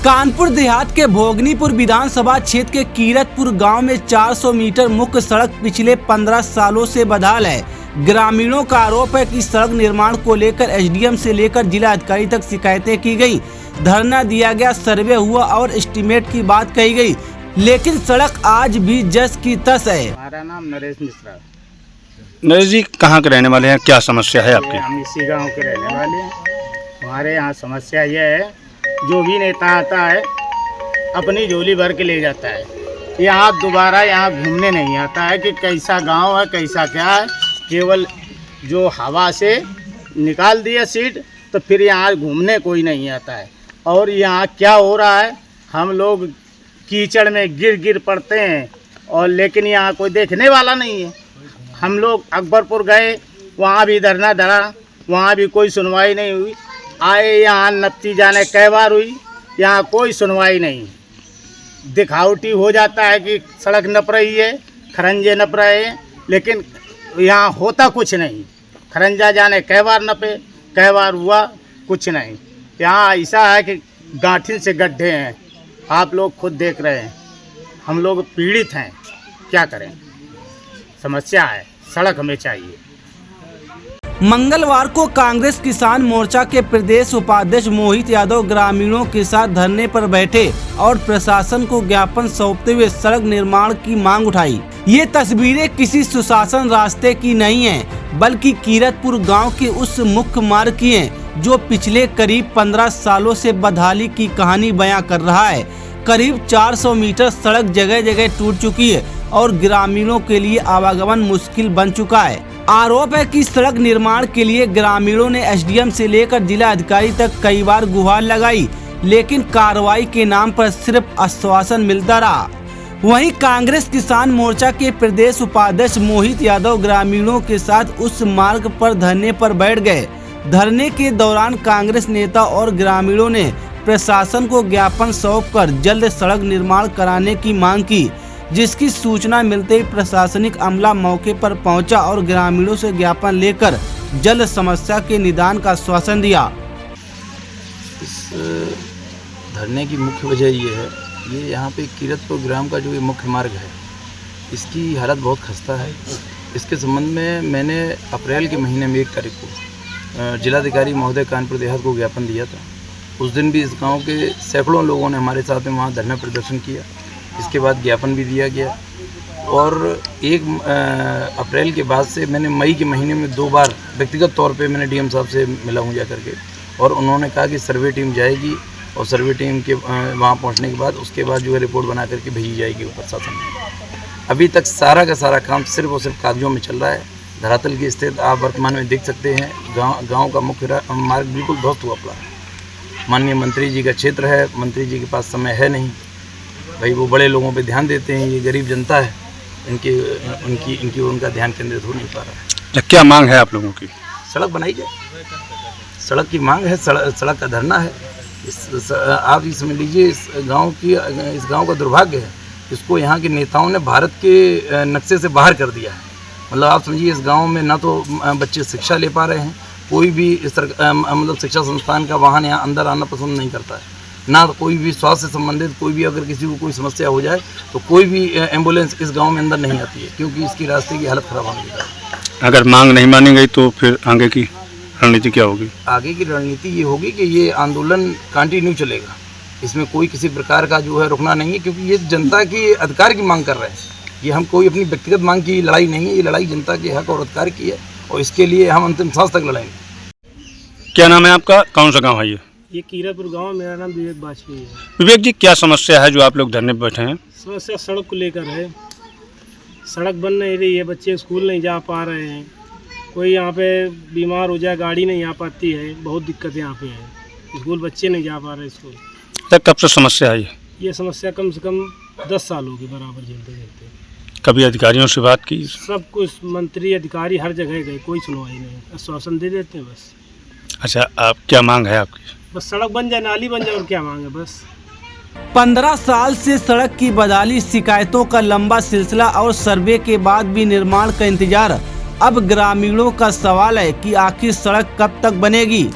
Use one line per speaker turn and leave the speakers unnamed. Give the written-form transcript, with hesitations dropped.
कानपुर देहात के भोगनीपुर विधानसभा क्षेत्र के कीरतपुर गांव में 400 मीटर मुख्य सड़क पिछले 15 सालों से बदहाल है। ग्रामीणों का आरोप है कि सड़क निर्माण को लेकर एसडीएम से लेकर जिला अधिकारी तक शिकायतें की गई, धरना दिया गया, सर्वे हुआ और एस्टीमेट की बात कही गई, लेकिन सड़क आज भी जस की तस है।
हमारा नाम नरेश मिश्रा।
नरेश जी कहाँ के रहने वाले हैं, क्या समस्या है आपकी?
हम इसी गांव के रहने वाले हैं। हमारे यहाँ समस्या यह है, जो भी नेता आता है अपनी झोली भर के ले जाता है, यहाँ दोबारा यहाँ घूमने नहीं आता है कि कैसा गांव है कैसा क्या है। केवल जो हवा से निकाल दिया सीट तो फिर यहाँ घूमने कोई नहीं आता है। और यहाँ क्या हो रहा है, हम लोग कीचड़ में गिर पड़ते हैं और लेकिन यहाँ कोई देखने वाला नहीं है। हम लोग अकबरपुर गए, वहाँ भी धरना धरा, वहाँ भी कोई सुनवाई नहीं हुई। आए यहाँ नपती जाने कई बार हुई, यहाँ कोई सुनवाई नहीं। दिखावटी हो जाता है कि सड़क नप रही है, खरंजे नप रहे हैं, लेकिन यहाँ होता कुछ नहीं। खरंजा जाने कई बार नपे, कई बार हुआ कुछ नहीं। यहाँ ऐसा है कि गांठिन से गड्ढे हैं, आप लोग खुद देख रहे हैं। हम लोग पीड़ित हैं, क्या करें, समस्या है, सड़क हमें चाहिए।
मंगलवार को कांग्रेस किसान मोर्चा के प्रदेश उपाध्यक्ष मोहित यादव ग्रामीणों के साथ धरने पर बैठे और प्रशासन को ज्ञापन सौंपते हुए सड़क निर्माण की मांग उठाई। ये तस्वीरें किसी सुशासन रास्ते की नहीं है, बल्कि कीरतपुर गांव के उस मुख्य मार्ग की हैं, जो पिछले करीब 15 सालों से बदहाली की कहानी बयां कर रहा है। करीब 400 मीटर सड़क जगह जगह टूट चुकी है और ग्रामीणों के लिए आवागमन मुश्किल बन चुका है। आरोप है कि सड़क निर्माण के लिए ग्रामीणों ने एसडीएम से लेकर जिला अधिकारी तक कई बार गुहार लगाई, लेकिन कार्रवाई के नाम पर सिर्फ आश्वासन मिलता रहा। वहीं कांग्रेस किसान मोर्चा के प्रदेश उपाध्यक्ष मोहित यादव ग्रामीणों के साथ उस मार्ग पर धरने पर बैठ गए। धरने के दौरान कांग्रेस नेता और ग्रामीणों ने प्रशासन को ज्ञापन सौंपकर जल्द सड़क निर्माण कराने की मांग की, जिसकी सूचना मिलते ही प्रशासनिक अमला मौके पर पहुंचा और ग्रामीणों से ज्ञापन लेकर जल्द समस्या के निदान का आश्वासन दिया।
इस धरने की मुख्य वजह ये है, ये यहाँ पे कीरतपुर ग्राम का जो ये मुख्य मार्ग है, इसकी हालत बहुत खस्ता है। इसके संबंध में मैंने अप्रैल के महीने में 1 तारीख को जिलाधिकारी महोदय कानपुर देहात को ज्ञापन दिया था। उस दिन भी इस गांव के सैकड़ों लोगों ने हमारे साथ में वहाँ धरना प्रदर्शन किया। इसके बाद ज्ञापन भी दिया गया और 1 अप्रैल के बाद से मैंने मई के महीने में 2 बार व्यक्तिगत तौर पे मैंने डीएम साहब से मिला हूँ जा करके, और उन्होंने कहा कि सर्वे टीम जाएगी और सर्वे टीम के वहाँ पहुँचने के बाद उसके बाद जो है रिपोर्ट बना करके भेजी जाएगी ऊपर शासन में। अभी तक सारा का सारा काम सिर्फ और सिर्फ कागजों में चल रहा है। धरातल की स्थिति आप वर्तमान में देख सकते हैं। गाँव का मुख्य मार्ग बिल्कुल ध्वस्त हुआ पड़ा है। माननीय मंत्री जी का क्षेत्र है, मंत्री जी के पास समय है नहीं भाई, वो बड़े लोगों पे ध्यान देते हैं, ये गरीब जनता है, उनका ध्यान केंद्रित हो नहीं पा रहा है।
क्या मांग है आप लोगों की?
सड़क बनाई जाए, सड़क की मांग है, सड़क का धरना है। आप ये समझ लीजिए, इस गांव का दुर्भाग्य है, इसको यहाँ के नेताओं ने भारत के नक्शे से बाहर कर दिया है। मतलब आप समझिए, इस गाँव में ना तो बच्चे शिक्षा ले पा रहे हैं, कोई भी मतलब शिक्षा संस्थान का वाहन यहाँ अंदर आना पसंद नहीं करता है, ना कोई भी स्वास्थ्य से संबंधित कोई भी अगर किसी को कोई समस्या हो जाए तो कोई भी एम्बुलेंस इस गांव में अंदर नहीं आती है, क्योंकि इसकी रास्ते की हालत ख़राब होने लगी है।
अगर मांग नहीं मानी गई तो फिर आगे की रणनीति क्या होगी? आगे
की रणनीति ये होगी कि ये आंदोलन कंटिन्यू चलेगा। इसमें कोई किसी प्रकार का जो है रुकना नहीं है, क्योंकि ये जनता की अधिकार की मांग कर रहे हैं। ये हम कोई अपनी व्यक्तिगत मांग की लड़ाई नहीं है, ये लड़ाई जनता के हक और अधिकार की है, और इसके लिए हम अंतिम सांस तक लड़ाएंगे।
क्या नाम है आपका, कौन सा गाँव है
ये कीरतपुर गांव। मेरा नाम विवेक वाजपेयी है।
विवेक जी, क्या समस्या है जो आप लोग धरने पर बैठे हैं?
समस्या सड़क को लेकर है। सड़क बन नहीं रही है, बच्चे स्कूल नहीं जा पा रहे हैं, कोई यहाँ पे बीमार हो जाए गाड़ी नहीं आ पाती है, बहुत दिक्कत यहाँ पे है। स्कूल बच्चे नहीं जा पा रहे स्कूल।
तब कब से समस्या है
ये समस्या कम से कम 10 सालों के बराबर झेलते झेलते।
कभी अधिकारियों से बात की?
सब कुछ मंत्री अधिकारी हर जगह गए, कोई सुनवाई नहीं, आश्वासन दे देते हैं बस।
अच्छा, आप क्या मांग है आपकी?
बस सड़क बन जाए, नाली बन जाए, और क्या मांगे बस।
15 साल से सड़क की बदहाली, शिकायतों का लंबा सिलसिला और सर्वे के बाद भी निर्माण का इंतजार। अब ग्रामीणों का सवाल है कि आखिर सड़क कब तक बनेगी।